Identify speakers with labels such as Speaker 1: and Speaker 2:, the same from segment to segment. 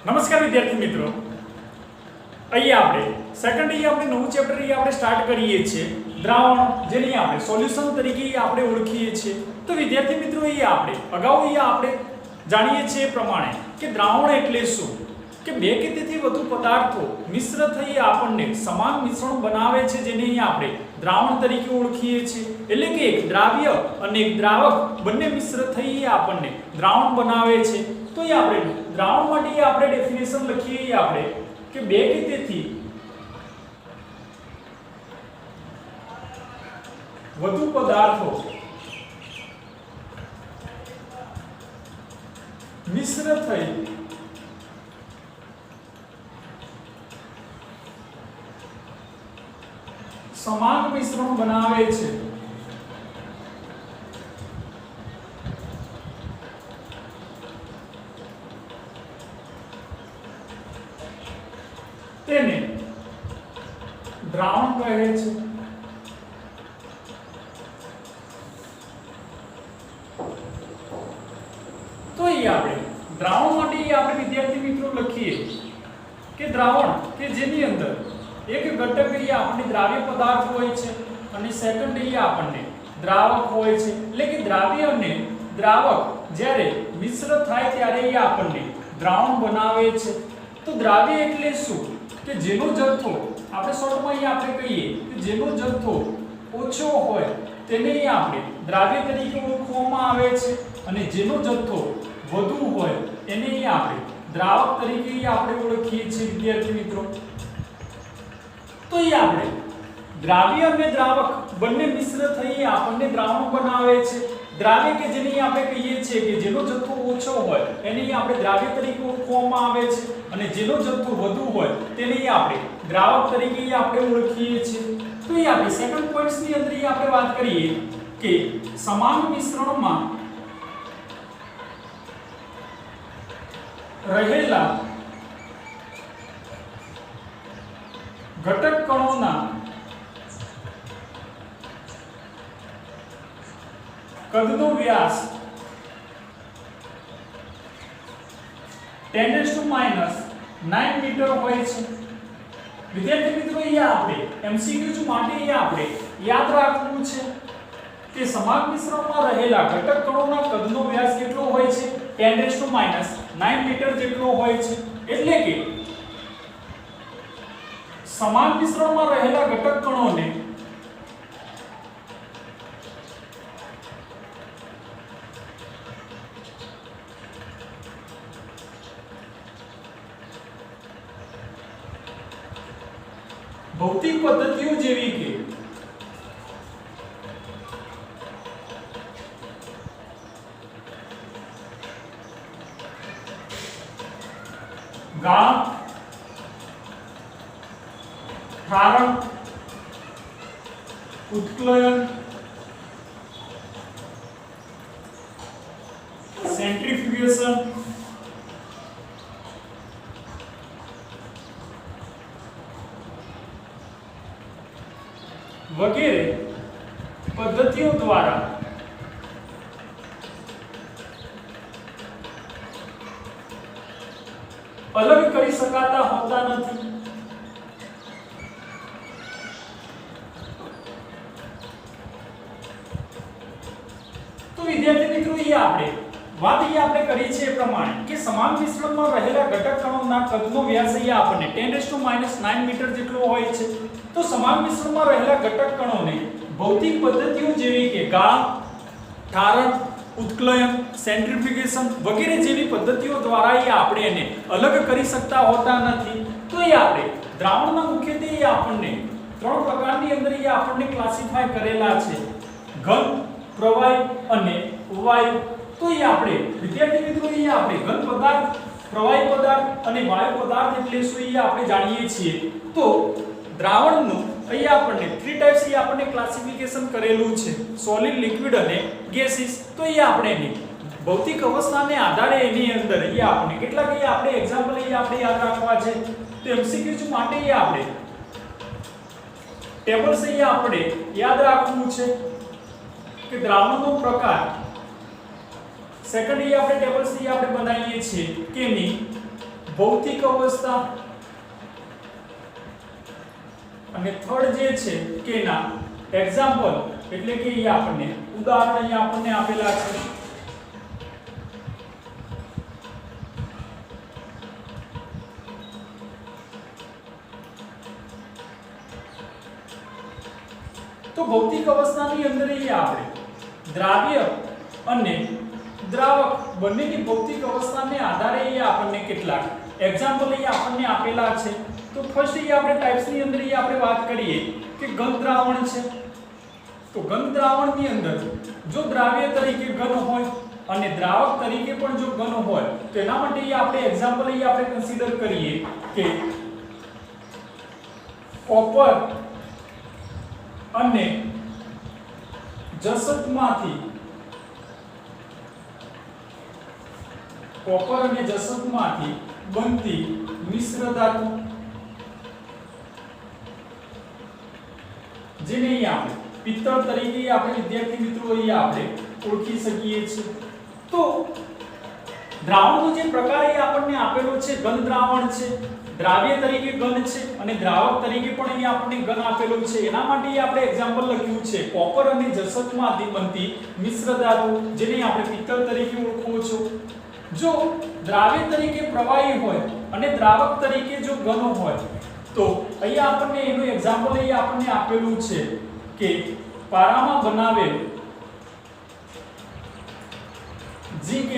Speaker 1: નમસ્કાર વિદ્યાર્થી મિત્રો, અહીંયા આપણે સેકન્ડ આપણે નવું ચેપ્ટર આપણે સ્ટાર્ટ કરીએ છીએ દ્રાવણ, જેને આપણે સોલ્યુશન તરીકે આપણે ઓળખીએ છીએ. તો વિદ્યાર્થી મિત્રો, અહીંયા આપણે અગાઉ આપણે જાણીએ છીએ પ્રમાણે કે દ્રાવણ એટલે શું, કે બે કે તેથી વધુ પદાર્થો મિશ્ર થઈ આપણને સમાન મિશ્રણ બનાવે છે, જેને આપણે દ્રાવણ તરીકે ઓળખીએ છીએ. એટલે કે એક દ્રાવ્ય અને એક દ્રાવક બંને મિશ્ર થઈ આપણને દ્રાવણ બનાવે છે. તો એ આપણે દ્રાવણ માટે આપણે ડેફિનેશન લખીએ આપણે કે બે કે તેથી વધુ પદાર્થો મિશ્ર થઈ સમાન મિશ્રણ બનાવે છે. તેને દ્રાવણ કહે છે. તો અહીં આપણે દ્રાવણ માટે આપણે વિદ્યાર્થી મિત્રો લખીએ કે દ્રાવણ કે જેની અંદર એક ઘટક આપણને દ્રાવ્ય પદાર્થ હોય છે અને સેકન્ડ આપણને દ્રાવક હોય છે. એટલે કે દ્રાવ્ય અને દ્રાવક જ્યારે મિશ્ર થાય ત્યારે આપણને દ્રાવણ બનાવે છે. તો દ્રાવ્ય એટલે શું, કે જેનો જથ્થો આપણે શોર્ટમાં આપણે કહીએ કે જેનો જથ્થો ઓછો હોય તેને આપણે દ્રાવ્ય તરીકે ઓળખવામાં આવે છે, અને જેનો જથ્થો વધુ હોય એને આપણે દ્રાવક તરીકે આપણે ઓળખીએ છીએ વિદ્યાર્થી મિત્રો. તો એ આપણે દ્રાવ્ય અને દ્રાવક બંને મિશ્ર થઈ આપણને દ્રાવણ બનાવે છે. દ્રાવ્ય કે જેને આપણે કહીએ છીએ કે જેનો જથ્થો ઓછો હોય એને આપણે દ્રાવ્ય તરીકે ઓળખવામાં આવે છે, અને જેનો જથ્થો વધુ હોય તેને આપણે દ્રાવક તરીકે આપણે ઓળખીએ છીએ. તો એ આપણે સેકન્ડ પોઈન્ટ્સ ની અંદર આપણે વાત કરીએ કે સમાન મિશ્રણમાં રહેલા ઘટક કણોના કદનો વ્યાસ 10⁻⁹ મીટર હોય છે. વિદ્યાર્થી મિત્રો, અહીંયા આપણે MCQ માટે આપણે યાદ રાખવું છે કે સમાન મિશ્રણમાં રહેલા ઘટક કણોના કદનો વ્યાસ કેટલો હોય છે? 10⁻⁹ મીટર જેટલો હોય છે. એટલે કે સમાન મિશ્રણમાં રહેલા ઘટક કણોને ભૌતિક પદ્ધતિઓ જેવી કે ગાળણ, ઠારણ, ઉત્ક્લયન, સેન્ટ્રીફ્યુગેશન વગેરે પદ્ધતિઓ દ્વારા અલગ કરી શકાતા હોતા નથી. તો વિદ્યાર્થી મિત્રો, આપણે વાત આપણે કરી છે એ પ્રમાણે કે સમાન મિશ્રણમાં રહેલા ઘટક કણોના કદનો વ્યાસ આપણને 10⁻⁹ મીટર જેટલો હોય છે. તો સમાન મિશ્રણમાં રહેલા ઘટક કણોને ભૌતિક પદ્ધતિઓ જેવી કે ગાળણ, ઠારણ, ઉત્ક્લયન, સેન્ટ્રીફ્યુગેશન વગેરે જેવી પદ્ધતિઓ દ્વારા આપણે એને અલગ કરી શકતા હોતા નથી. તો આપણે દ્રાવણના મુખ્યત્વે આપણને ત્રણ પ્રકારની અંદર આપણને ક્લાસિફાય કરેલા છે: ઘન, પ્રવાહી અને વાયુ. તો આપણે વિદ્યાર્થી મિત્રો, આપણે ઘન પદાર્થ, પ્રવાહી પદાર્થ અને વાયુ પદાર્થ એટલે શું આપણે જાણીએ છીએ. તો દ્રાવણનું અહીંયા આપણને 3 ટાઈપ્સ આપણને ક્લાસિફિકેશન કરેલું છે: સોલિડ, લિક્વિડ અને ગેસીસ. તો આપણે એની ભૌતિક અવસ્થાને આધારે એની અંદર આપણે કેટલાક આપણે એક્ઝામ્પલ આપણે યાદ રાખવા છે. તો MCQ માટે આપણે ટેબલ્સ આપણે યાદ રાખવું છે કે દ્રાવણનો પ્રકાર. સેકન્ડ આપણે ટેબલ્સ આપણે બનાવીએ છીએ કે એની ભૌતિક અવસ્થા અને થર્ડ જે છે કે ના એક્ઝામ્પલ એટલે કે એ આપણને ઉદાહરણ અહીંયા આપણને આપેલા છે. તો ભૌતિક અવસ્થાની અંદર અહીંયા આપણે દ્રાવ્ય અને દ્રાવક બંનેની ભૌતિક અવસ્થાને આધારે અહીંયા આપણને કેટલાક એક્ઝામ્પલ અહીંયા આપણને આપેલા છે. તો ફર્સ્ટ અહીંયા આપણે ટાઇપ્સની અંદર અહીંયા આપણે વાત કરીએ કે ઘન દ્રાવણ છે. તો ઘન દ્રાવણની અંદર જો દ્રાવ્ય તરીકે ઘન હોય અને દ્રાવક તરીકે પણ જો ઘન હોય તો એના માટે અહીંયા આપણે એક્ઝામ્પલ અહીંયા આપણે કન્સિડર કરીએ કે કોપર અને જસતમાંથી બનતી મિશ્ર ધાતુ જેને આપણે પિત્તળ તરીકે આપણે વિદ્યાર્થી મિત્રો અહીંયા આપણે ઓળખી શકીએ છીએ. તો દ્રાવણનો જે પ્રકાર એ આપણને આપેલો છે ઘન દ્રાવણ છે, દ્રાવ્ય તરીકે ઘન છે અને દ્રાવક તરીકે પણ અહીંયા આપણને ઘન આપેલું છે. એના માટે આપણે એક્ઝામ્પલ લખ્યું છે કોપર અને જસતમાંથી બનતી મિશ્ર ધાતુ જેને આપણે પિત્તળ તરીકે ઓળખો છો. જો દ્રાવ્ય તરીકે પ્રવાહી હોય અને દ્રાવક તરીકે જો ઘન હોય તો અહીંયા આપણને એનું એક્ઝામ્પલ અહીંયા આપણને આપેલું છે કે પારામાં બનાવેલ ઝીંક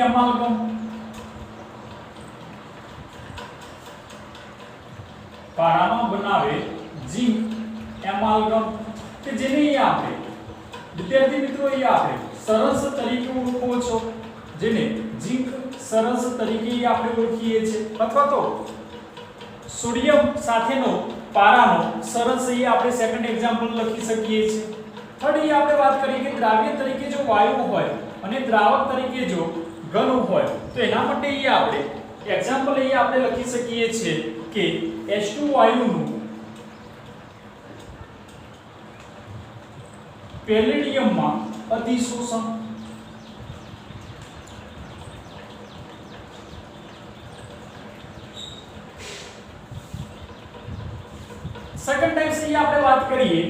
Speaker 1: એમાલ્ગમ કે જેને આપણે વિદ્યાર્થી મિત્રો અહીંયા આપણે સરસ તરીકે ઓળખો છો, જેને ઝીંક સરસ તરીકે આપણે ઓળખીએ છીએ, અથવા તો સોડિયમ સાથેનો પારાનો સરસ અહીંયા આપણે સેકન્ડ એક્ઝામ્પલ લખી શકીએ છીએ. થર્ડ અહીંયા આપણે વાત કરીએ કે દ્રાવ્ય તરીકે જો વાયુ હોય અને દ્રાવક તરીકે જો ઘન હોય તો એના માટે અહીંયા આપણે એક્ઝામ્પલ અહીંયા આપણે લખી શકીએ છીએ કે H2 વાયુનું પેલેડિયમમાં અધિશોષણ. સેકન્ડ ટાઈપ અહીંયા આપણે વાત કરીએ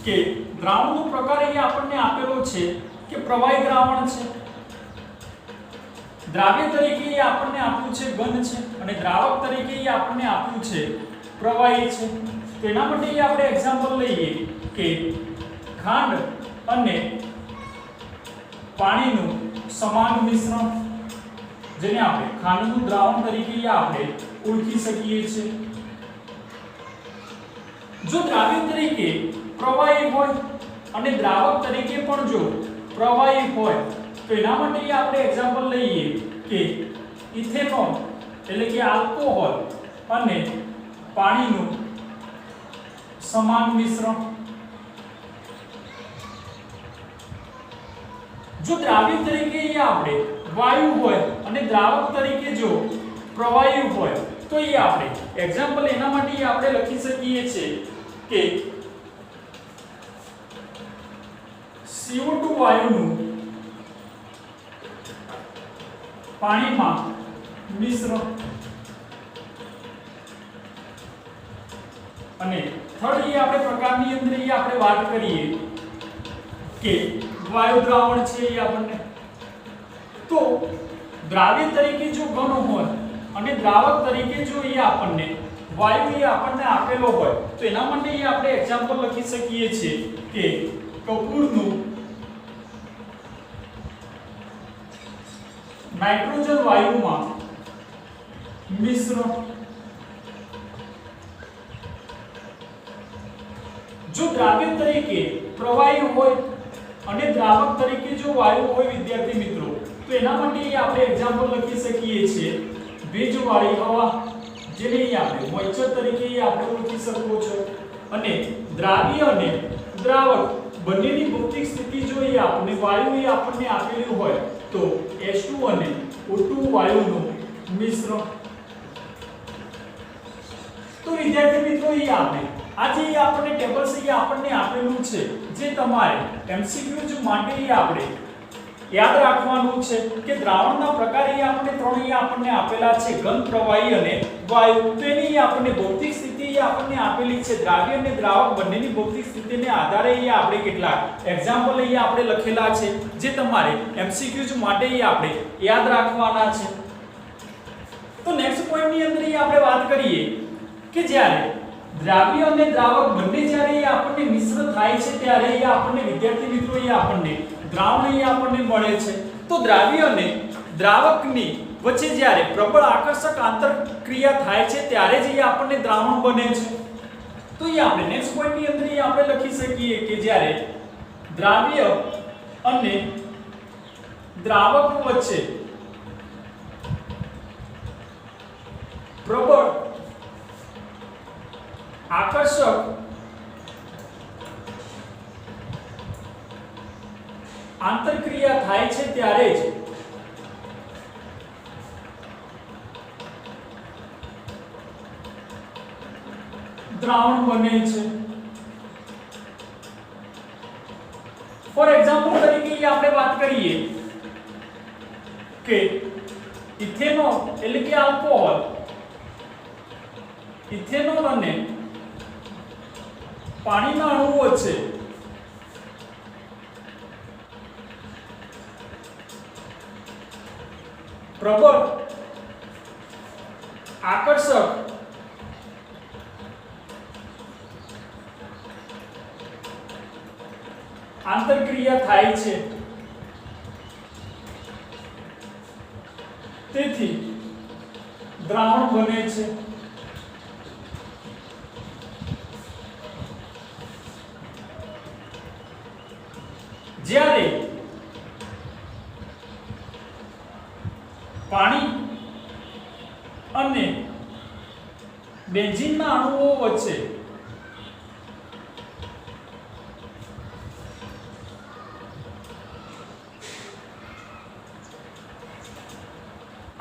Speaker 1: કે દ્રાવણનો પ્રકાર અહીંયા આપણને આપેલો છે કે પ્રવાહી દ્રાવણ છે. દ્રાવ્ય તરીકે એ આપણને આપ્યું છે ઘન છે અને દ્રાવક તરીકે એ આપણને આપ્યું છે પ્રવાહી છે. તો એના માટે આપણે એક્ઝામ્પલ લઈએ કે ખાંડ અને પાણીનું સમાન મિશ્રણ જેને આપણે ખાંડનું દ્રાવણ તરીકે આપણે ઓળખી શકીએ છીએ. જો દ્રાવ્ય તરીકે પ્રવાહી હોય અને દ્રાવક તરીકે પણ જો પ્રવાહી હોય તો એના માટે આપણે એક્ઝામ્પલ લઈએ કે ઇથેનોલ એટલે કે આલ્કોહોલ અને પાણીનું સમાન મિશ્રણ. જો દ્રાવ્ય તરીકે આપણે વાયુ હોય અને દ્રાવક તરીકે જો પ્રવાહી હોય તો એ આપણે એક્ઝામ્પલ એના માટે આપણે લખી શકીએ છીએ કે CO2 વાયુનું પાણીમાં મિશ્રણ. અને થર્ડ આપણે પ્રકારની અંદર આપણે વાત કરીએ કે વાયુ દ્રાવણ છે એ આપણને તો દ્રાવ્ય તરીકે જો ઘન હોય અને દ્રાવક તરીકે જો એ આપણને વાયુ એ આપણને આપેલો હોય તો એના માટે આપણે એક્ઝામ્પલ લખી શકીએ છીએ કે કપૂરનું નાઇટ્રોજન વાયુમાં મિશ્રણ. જો દ્રાવ્ય તરીકે પ્રવાહી હોય અને દ્રાવક તરીકે જો વાયુ હોય વિદ્યાર્થી મિત્રો તો એના માટે આપણે એક્ઝામ્પલ લખી શકીએ છીએ ભેજવાળી હવા જેને આપણે મોઇસ્ચર તરીકે આપણે ઓળખી શકો છો. અને દ્રાવ્ય અને દ્રાવક બંનેની ભૌતિક સ્થિતિ જોઈએ આપણે વાયુ એ આપણને આપેલું હોય તો H2 અને O2 વાયુનું મિશ્રણ. તો વિદ્યાર્થી મિત્રો આપણે આજે આપણને ટેબલ્સ આપણને આપેલું છે જે તમારે MCQ માટે આપણે યાદ રાખવાનું છે કે દ્રાવણના પ્રકાર અહીંયા આપણને ત્રણ અહીંયા આપણને આપેલા છે, ઘન, પ્રવાહી અને વાયુ. તો એની આપણને ભૌતિક સ્થિતિ આપણને આપેલી છે. દ્રાવ્ય અને દ્રાવક બંનેની ભૌતિક સ્થિતિને આધારે અહીંયા આપણે કેટલાક એક્ઝામ્પલ અહીંયા આપણે લખેલા છે, જે તમારે MCQs માટે અહીંયા આપણે યાદ રાખવાના છે. તો નેક્સ્ટ પોઈન્ટ ની અંદર આપણે વાત કરીએ કે જ્યારે દ્રાવ્ય અને દ્રાવક બંને જ્યારે આપણને મિશ્ર થાય છે ત્યારે આપણને વિદ્યાર્થી મિત્રો આપણને દ્રાવણ આપણને મળે છે. તો દ્રાવ્ય અને દ્રાવકની વચ્ચે જ્યારે પ્રબળ આકર્ષક આંતરક્રિયા થાય છે ત્યારે જ આપણને દ્રાવણ બને છે. તો આપણે નેક્સ્ટ પોઈન્ટ ની અંદર આપણે લખી શકીએ કે જ્યારે દ્રાવ્ય અને દ્રાવક વચ્ચે પ્રબળ આકર્ષક આંતરક્રિયા થાય છે ત્યારે જ દ્રાવણ બને છે. ફોર એક્ઝામ્પલ તરીકે આપણે વાત કરીએ કે ઇથેનોલ એટલે કે આલ્કોહોલ, ઇથેનોલ અને પાણીના અણુ વચ્ચે પ્રબળ આકર્ષક આંતરક્રિયા થાય છે તેથી દ્રાવણ બને છે. જ્યારે પાણી અને બેન્ઝીનના અણુઓ વચ્ચે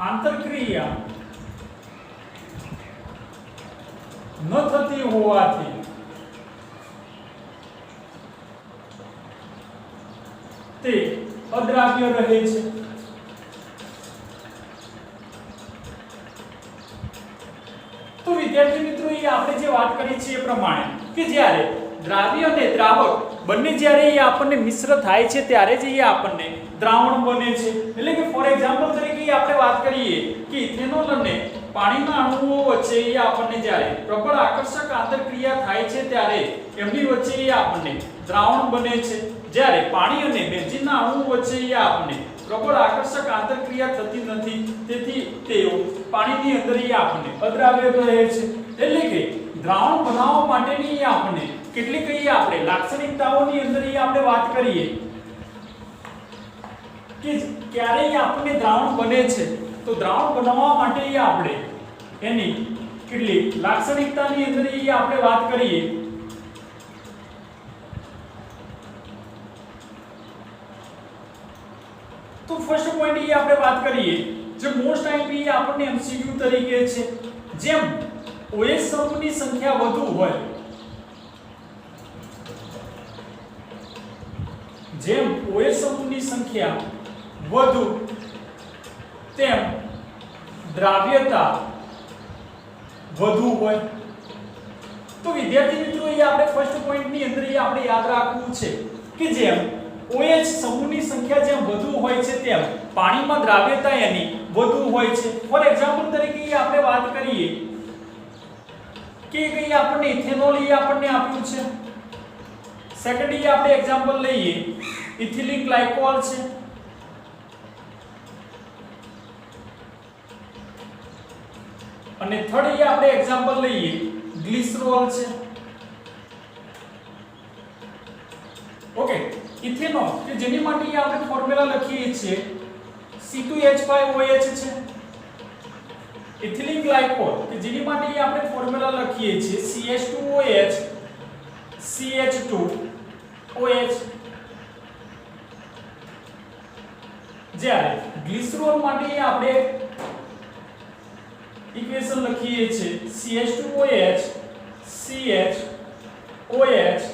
Speaker 1: આંતરક્રિયા ન થતી હોવાથી તે અદ્રાવ્ય રહે છે. તો વિદ્યાર્થી મિત્રો આપણે જે વાત કરી છે એ પ્રમાણે કે જ્યારે દ્રાવ્ય અને દ્રાવક બંને જ્યારે આપણને મિશ્ર થાય છે ત્યારે જ આપણને દ્રાવણ બને છે. એટલે કે ફોર એક્ઝામ્પલ તરીકે આપણે વાત કરીએ કે ઇથેનોલ અને પાણીના અણુઓ વચ્ચે આપણને જ્યારે પ્રબળ આકર્ષક આંતરક્રિયા થાય છે ત્યારે એમની વચ્ચે આપણને દ્રાવણ બને છે. જ્યારે પાણી અને બેન્ઝીનના અણુઓ વચ્ચે આપણને પ્રબળ આકર્ષક આંતરક્રિયા થતી નથી તેથી તેઓ પાણીની અંદર આપણને અદ્રાવ્ય રહે છે. એટલે કે દ્રાવણ બનાવવા માટેની આપણને કેટલીક આપણે લાક્ષણિકતાઓની અંદર આપણે વાત કરીએ કે ક્યારે આપણને દ્રાવણ બને છે. તો દ્રાવણ બનાવવા માટે આપણે એની કેટલીક લાક્ષણિકતાની અંદર આપણે વાત કરીએ તો ફર્સ્ટ પોઈન્ટ આપણે વાત કરીએ જે મોસ્ટ આઈપી આપણને MCQ તરીકે છે. જેમ OH સમૂહની સંખ્યા વધુ હોય, જેમ OH સમૂહની સંખ્યા વધુ તેમ દ્રાવ્યતા વધુ હોય. તો વિદ્યાર્થી મિત્રો આપણે ફર્સ્ટ પોઈન્ટ ની અંદર આપણે યાદ રાખવું છે કે જેમ OH સમૂહની સંખ્યા જેમ વધુ હોય છે તેમ પાણીમાં દ્રાવ્યતા એની વધુ હોય છે. ફોર એક્ઝામ્પલ તરીકે આપણે વાત કરીએ કે આપણને ઇથેનોલ આપણને આપ્યું છે. સેકન્ડ આપણે એક્ઝામ્પલ લઈએ ઇથિલિન ગ્લાયકોલ છે. અને થર્ડ આપણે એક્ઝામ્પલ લઈએ ગ્લિસરોલ છે. ઓકે, ઇથેનોલ કે જેની માટે આપણે ફોર્મ્યુલા લખીએ છીએ C2H5OH છે. ઇથિલિન ગ્લાયકોલ કે જેની માટે આપણે ફોર્મ્યુલા લખીએ છીએ CH2OH CH2OH. જ્યારે ગ્લિસરોલ માટે આપણે ઇક્વેશન લખીએ છીએ CH2OH CHOH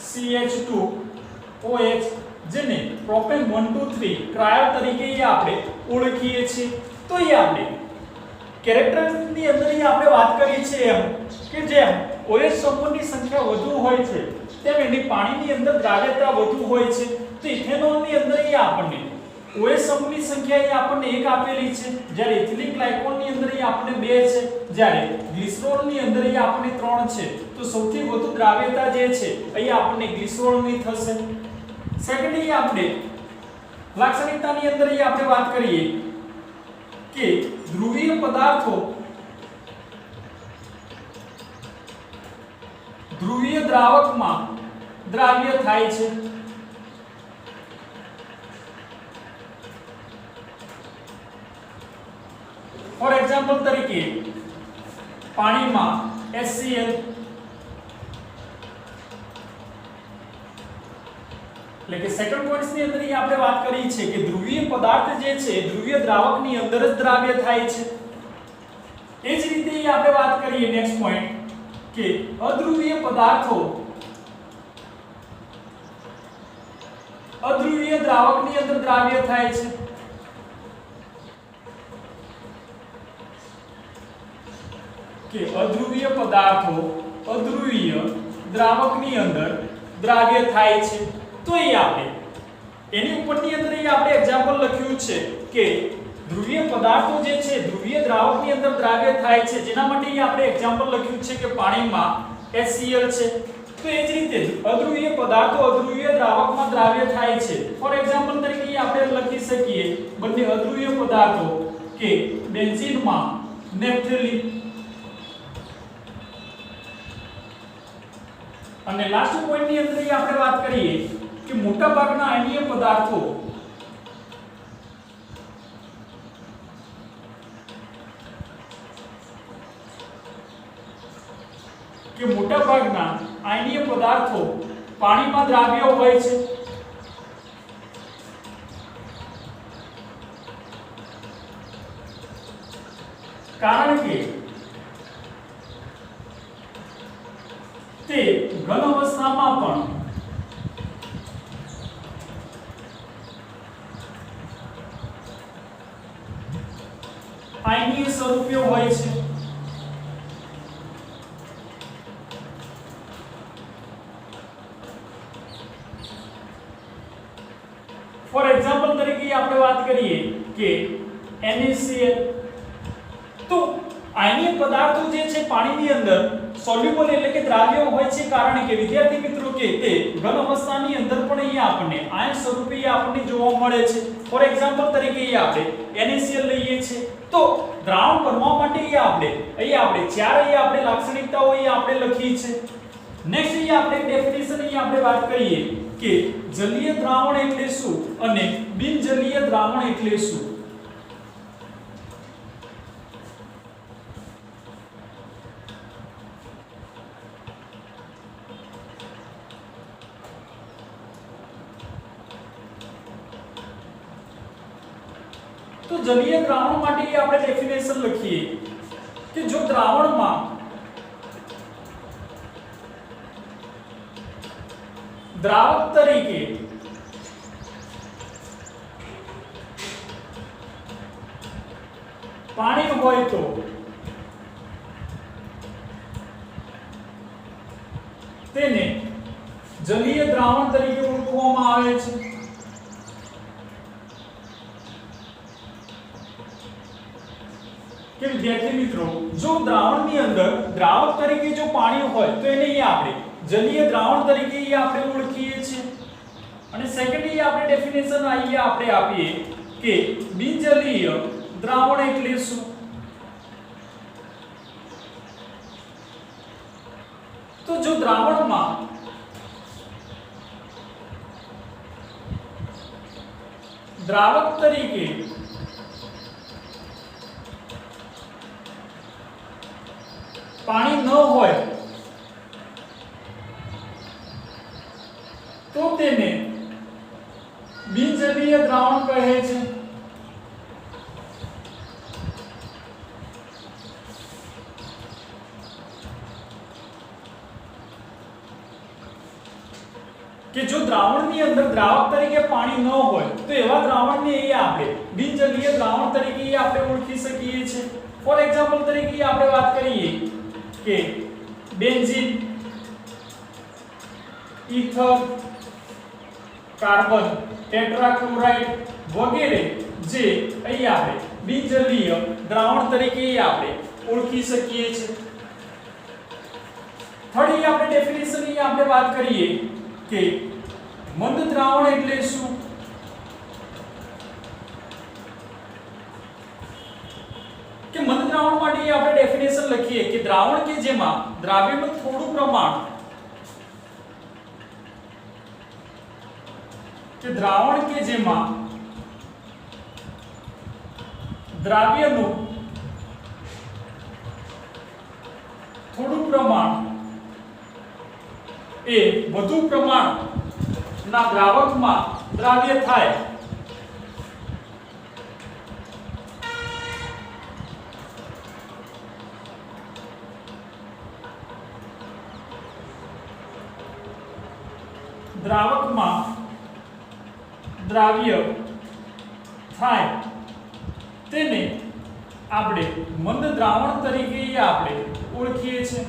Speaker 1: CH2OH. જેને પ્રોપેન 1 2 3 ક્રાયોલ તરીકે આપણે ઓળખીએ છીએ. તો આપણે કેરેક્ટરની અંદર આપણે વાત કરીએ છીએ એમ કે જેમ OH સમૂહની સંખ્યા વધુ હોય છે તેમ એની પાણીની અંદર દ્રાવ્યતા વધુ હોય છે. તો ઇથેનોલની અંદર આપણને OH સમૂહની સંખ્યા આપણને 1 આપેલી છે, જ્યારે ઇથિલિક ગ્લાયકોલની અંદર આપણને 2 છે, જ્યારે ગ્લિસરોલની અંદર આપણને 3 છે. તો સૌથી વધુ દ્રાવ્યતા જે છે અહીં આપણને ગ્લિસરોલની થશે. સેકન્ડલી આપણે લાક્ષણિકતાની અંદર આપણે વાત કરીએ કે ધ્રુવીય પદાર્થો ધ્રુવીય દ્રાવકમાં દ્રાવ્ય થાય છે. ફોર એક્ઝામ્પલ તરીકે પાણીમાં HCl એટલે કે સેકન્ડ પોઈન્ટ્સ ની અંદર આપણે વાત કરી છે કે ધ્રુવીય પદાર્થ જે છે ધ્રુવીય દ્રાવકની અંદર જ દ્રાવ્ય થાય છે. એ જ રીતે આપણે વાત કરીએ નેક્સ્ટ પોઈન્ટ કે અધ્રુવીય પદાર્થો અધ્રુવીય દ્રાવકની અંદર દ્રાવ્ય થાય છે. કે અધ્રુવીય પદાર્થો અધ્રુવીય દ્રાવકની અંદર દ્રાવ્ય થાય છે. તો આપણે એની ઉપરની અંદર આપણે એક્ઝામ્પલ લખ્યું છે કે ધ્રુવીય પદાર્થો જે છે ધ્રુવીય દ્રાવકની અંદર દ્રાવ્ય થાય છે, જેના માટે આપણે એક્ઝામ્પલ લખ્યું છે કે પાણીમાં HCl છે. તો એ જ રીતે અધ્રુવીય પદાર્થો અધ્રુવીય દ્રાવકમાં દ્રાવ્ય થાય છે. ફોર એક્ઝામ્પલ તરીકે આપણે લખી શકીએ બંને અધ્રુવીય પદાર્થો કે બેન્ઝીનમાં નેપ્થેલિન અને લાસ્ટ પોઈન્ટ ની અંદર આપણે વાત કરીએ કે મોટાભાગના અણીય પદાર્થો પાણીમાં દ્રાવ્ય હોય છે. કારણ કે તે ઘન અવસ્થામાં પણ આયનીય સ્વરૂપે હોય છે. ફોર એક્ઝામ્પલ તરીકે આપણે વાત કરીએ કે NaCl. તો આયનીય પદાર્થો જે છે પાણીની અંદર સોલ્યુબલ એટલે કે દ્રાવ્ય હોય છે, કારણ કે વિદ્યાર્થી મિત્રો કે તે ઘન અવસ્થાની અંદર પણ અહીંયા આપણને આયન સ્વરૂપે આપણને જોવા મળે છે. ફોર એક્ઝામ્પલ તરીકે આપણે NaCl લઈએ છીએ તો દ્રાવણ બનવા માટે આપણે ચાર આપણે લાક્ષણિકતાઓ આપણે લખી છે. નેક્સ્ટ આપણે ડેફિનેશન આપણે વાત કરીએ કે જલીય દ્રાવણ એટલે શું અને બિનજલીય દ્રાવણ એટલે શું. તો જલીય દ્રાવણ માટે આપણે ડેફિનેશન લખીએ કે જો દ્રાવણમાં દ્રાવક તરીકે પાણી હોય તો તેને જલીય દ્રાવણ તરીકે ઓળખવામાં આવે છે. કે વિદ્યાર્થી મિત્રો જો દ્રાવણની અંદર દ્રાવક તરીકે જો પાણી હોય તો એને આપણે જલીય દ્રાવણ તરીકે આપણે ઓળખીએ છીએ. અને સેકન્ડલી આપણે ડેફિનેશન આપણે આપીએ કે બિનજલીય દ્રાવણ એટલે શું. તો જો દ્રાવણમાં દ્રાવક તરીકે પાણી ન હોય તો તેને બિનજલીય દ્રાવણ કહે છે. કે જો દ્રાવણની અંદર દ્રાવક તરીકે પાણી ન હોય તો એવા દ્રાવણને આપણે બિનજલીય દ્રાવણ તરીકે આપણે ઓળખી શકીએ છીએ. ફોર એક્ઝામ્પલ તરીકે આપણે વાત કરીએ કે બેન્ઝીન, ઈથર, કાર્બન ટેટ્રાક્લોરાઇડ વગેરે જે અહીં આપણે બિનજલીય દ્રાવણ તરીકે આપણે ઓળખી શકીએ છીએ. થર્ડ આપણે ડેફિનેશન ની આપણે વાત કરીએ કે મંદ દ્રાવણ એટલે શું? કે મંદ દ્રાવણ માટે આપણે ડેફિનેશન લખીએ કે દ્રાવણ કે જેમાં દ્રાવ્યનું થોડું પ્રમાણ દ્રાવ્યનું થોડું પ્રમાણ એ વધુ પ્રમાણના દ્રાવકમાં દ્રાવ્ય થાય તેને આપણે મંદ દ્રાવણ તરીકે આપણે ઓળખીએ છીએ.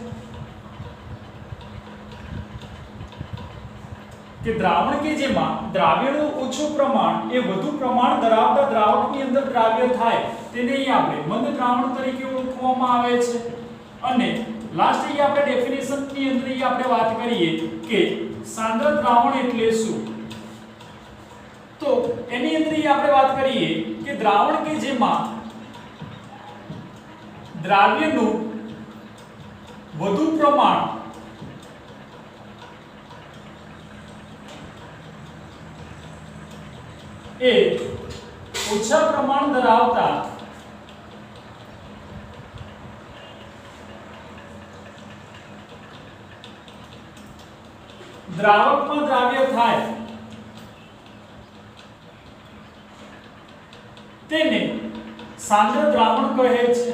Speaker 1: કે દ્રાવણ કે જેમાં દ્રાવ્યનું ઓછું પ્રમાણ એ વધુ પ્રમાણ ધરાવતા દ્રાવકની અંદર દ્રાવ્ય થાય તેને આપણે મંદ દ્રાવણ તરીકે ઓળખવામાં આવે છે. અને લાસ્ટ આપણે ડેફિનેશન ની અંદર આપણે વાત કરીએ કે સાંદ્ર દ્રાવણ એટલે શું? તો એની અંદર આપણે વાત કરીએ કે દ્રાવણ કે જેમાં દ્રાવ્યનું વધુ પ્રમાણ એ ઓછા પ્રમાણ ધરાવતા દ્રાવકમાં દ્રાવ્ય થાય તેને સાંદ્ર દ્રાવણ કહે છે.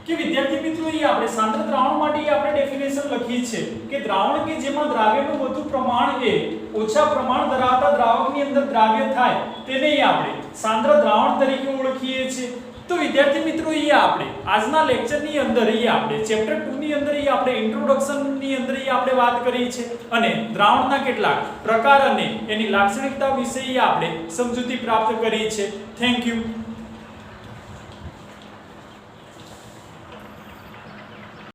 Speaker 1: કે વિદ્યાર્થી મિત્રો આપણે સાંદ્ર દ્રાવણ માટે આપણે ડેફિનેશન લખી છે કે દ્રાવણ કે જેમાં દ્રાવ્યનું વધુ પ્રમાણ એ ઓછા પ્રમાણ ધરાવતા દ્રાવકની અંદર દ્રાવ્ય થાય તેને આપણે સાંદ્ર દ્રાવણ તરીકે ઓળખીએ છીએ. તો વિદ્યાર્થી મિત્રો આપણે આજના લેક્ચરની અંદર આપણે ચેપ્ટર 2 ની અંદર આપણે ઇન્ટ્રોડક્શન ની અંદર આપણે વાત કરી છે અને દ્રાવણના કેટલાક પ્રકાર અને એની લાક્ષણિકતા વિશે આપણે સમજૂતી પ્રાપ્ત કરી છે. Thank you.